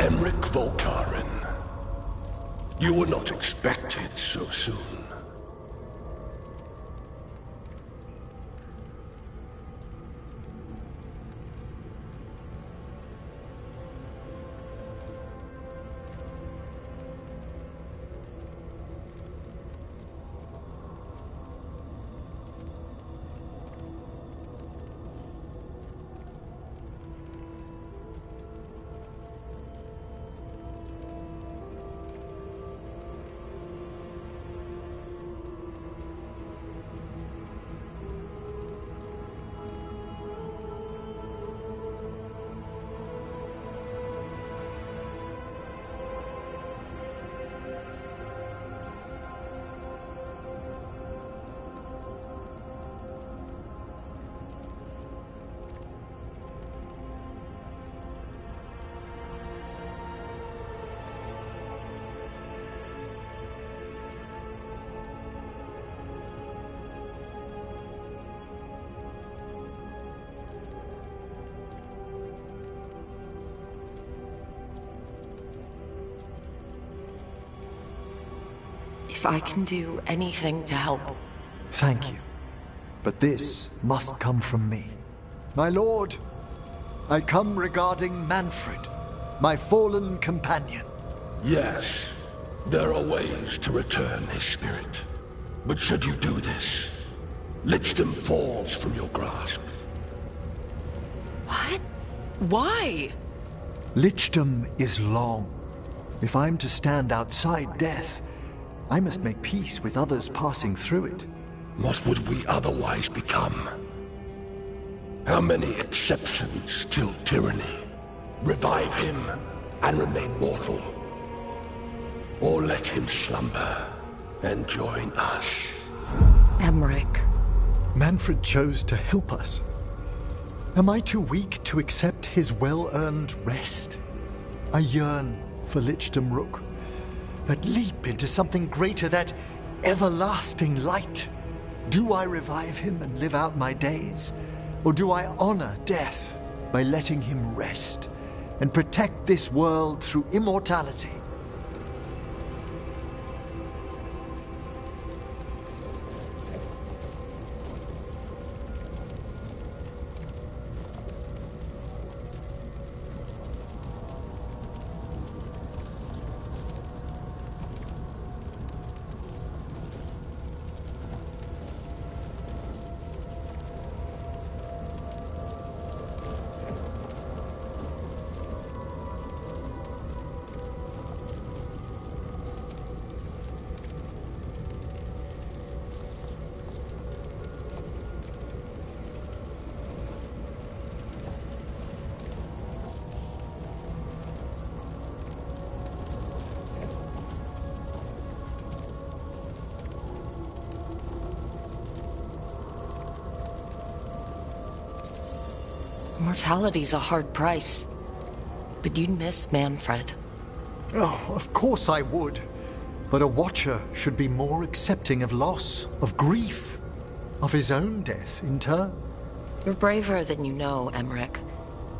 Emmerich Volkaren. You were not expected so soon. If I can do anything to help. Thank you. But this must come from me. My lord, I come regarding Manfred, my fallen companion. Yes, there are ways to return his spirit. But should you do this, Lichdom falls from your grasp. What? Why? Lichdom is long. If I'm to stand outside death, I must make peace with others passing through it. What would we otherwise become? How many exceptions till tyranny? Revive him and remain mortal. Or let him slumber and join us. Emmerich. Manfred chose to help us. Am I too weak to accept his well-earned rest? I yearn for Lichdom Rook. That leap into something greater, that everlasting light. Do I revive him and live out my days? Or do I honor death by letting him rest and protect this world through immortality? Immortality's a hard price. But you'd miss Manfred. Oh, of course I would. But a Watcher should be more accepting of loss, of grief, of his own death in turn. You're braver than you know, Emmerich.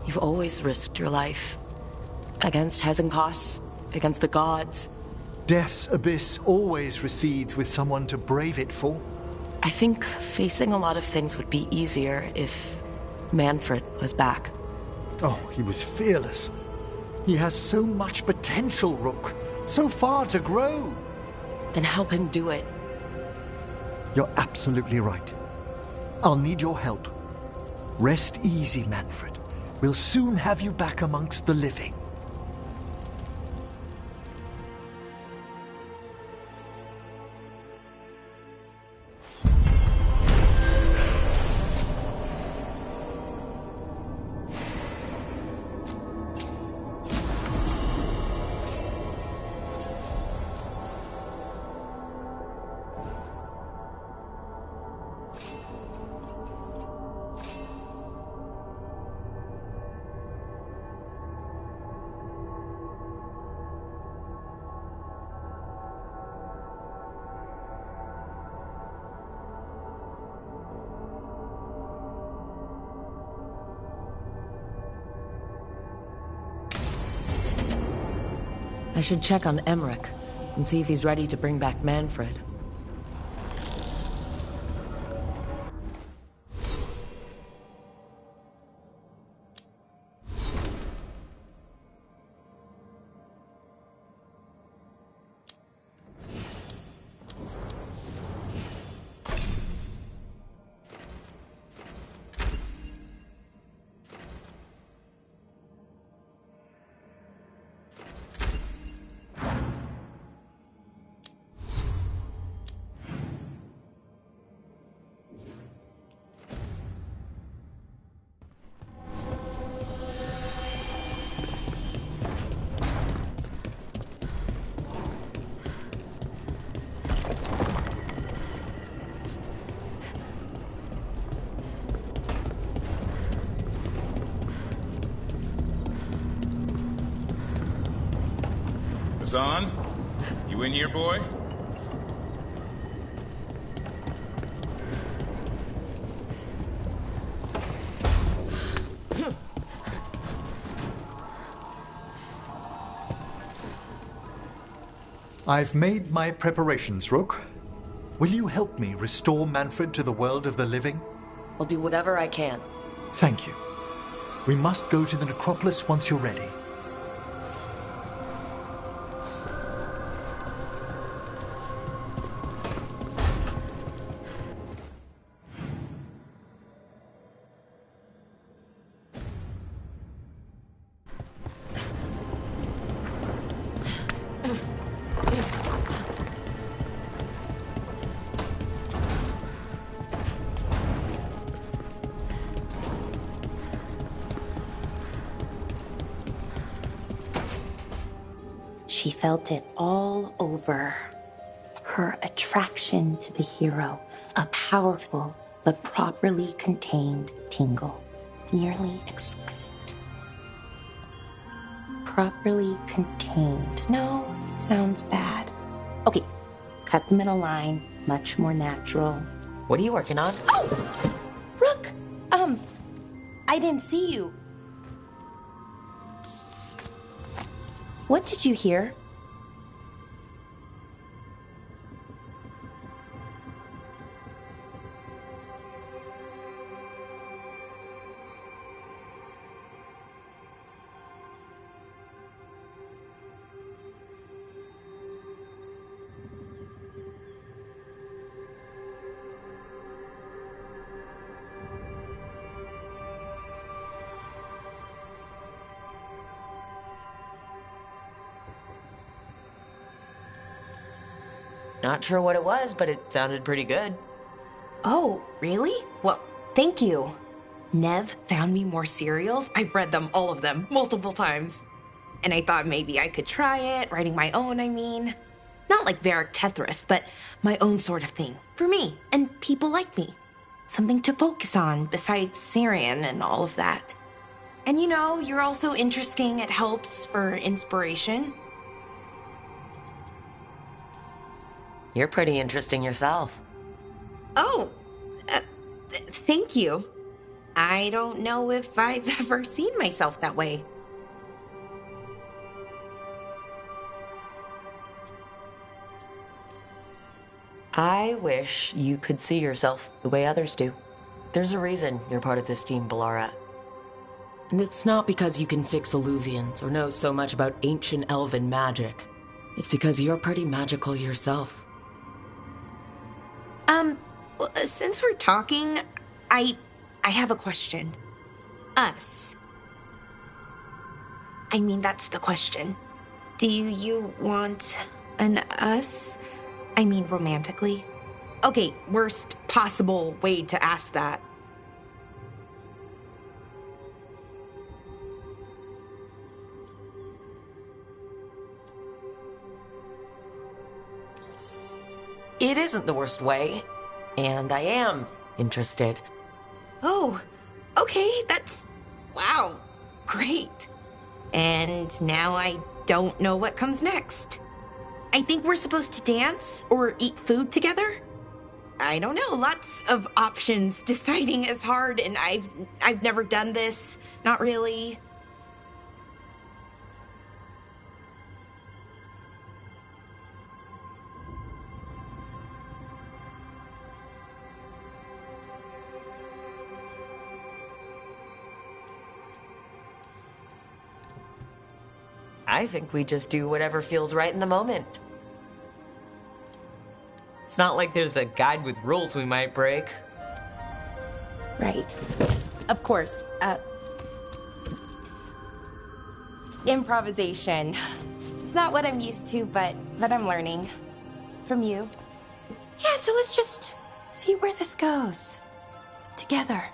You've always risked your life. Against Hezenkos, against the gods. Death's abyss always recedes with someone to brave it for. I think facing a lot of things would be easier if Manfred was back. Oh, he was fearless. He has so much potential, Rook. So far to grow. Then help him do it. You're absolutely right. I'll need your help. Rest easy, Manfred. We'll soon have you back amongst the living. I should check on Emmerich and see if he's ready to bring back Manfred. Hassan? You in here, boy? I've made my preparations, Rook. Will you help me restore Manfred to the world of the living? I'll do whatever I can. Thank you. We must go to the necropolis once you're ready. She felt it all over. Her attraction to the hero, a powerful but properly contained tingle, nearly exquisite. Properly contained. No, sounds bad. Okay, cut the middle line, much more natural. What are you working on? Oh! Rook! I didn't see you. What did you hear? Not sure what it was, but it sounded pretty good. Oh, really? Well, thank you. Nev found me more cereals. I've read them, all of them, multiple times. And I thought maybe I could try it, writing my own, I mean. Not like Varric Tethris, but my own sort of thing. For me, and people like me. Something to focus on, besides Syrian and all of that. And you know, you're also interesting. It helps for inspiration. You're pretty interesting yourself. Oh, thank you. I don't know if I've ever seen myself that way. I wish you could see yourself the way others do. There's a reason you're part of this team, Bellara. And it's not because you can fix illuvians or know so much about ancient elven magic. It's because you're pretty magical yourself. Well, since we're talking, I have a question. Us. I mean, that's the question. Do you want an us? I mean, romantically? Okay, worst possible way to ask that. It isn't the worst way, and I am interested. Oh, okay, that's... wow, great. And now I don't know what comes next. I think we're supposed to dance or eat food together. I don't know, lots of options. Deciding is hard, and I've never done this. Not really. I think we just do whatever feels right in the moment. It's not like there's a guide with rules we might break. Right. Of course. Improvisation. It's not what I'm used to, but I'm learning. From you. Yeah, so let's just see where this goes. Together.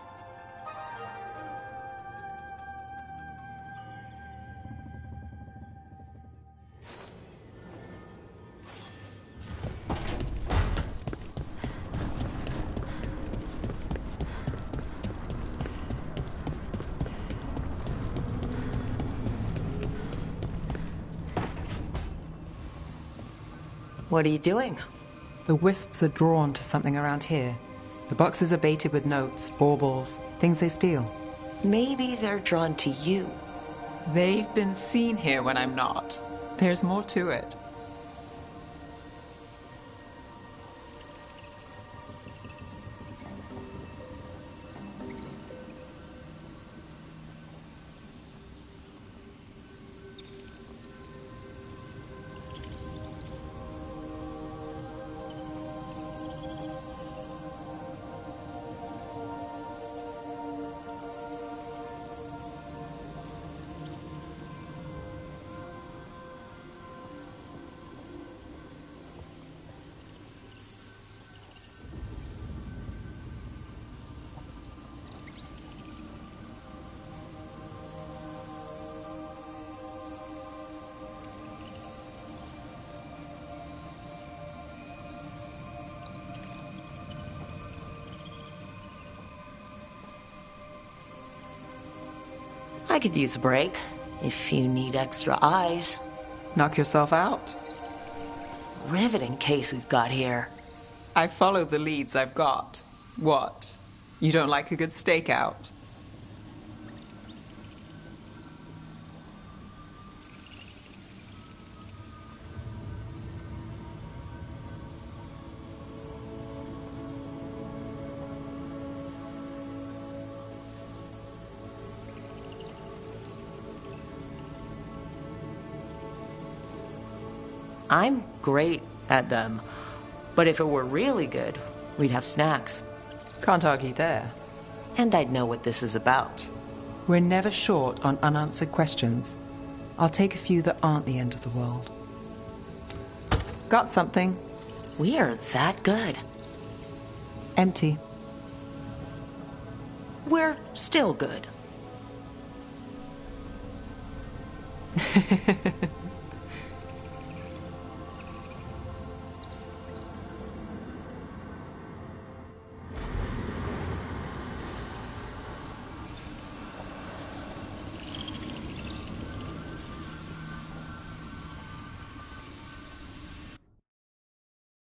What are you doing? The wisps are drawn to something around here. The boxes are baited with notes, baubles, things they steal. Maybe they're drawn to you. They've been seen here when I'm not. There's more to it. I could use a break, if you need extra eyes. Knock yourself out. Riveting case we've got here. I follow the leads I've got. What? You don't like a good stakeout? I'm great at them, but if it were really good, we'd have snacks. Can't argue there. And I'd know what this is about. We're never short on unanswered questions. I'll take a few that aren't the end of the world. Got something. We are that good. Empty. We're still good.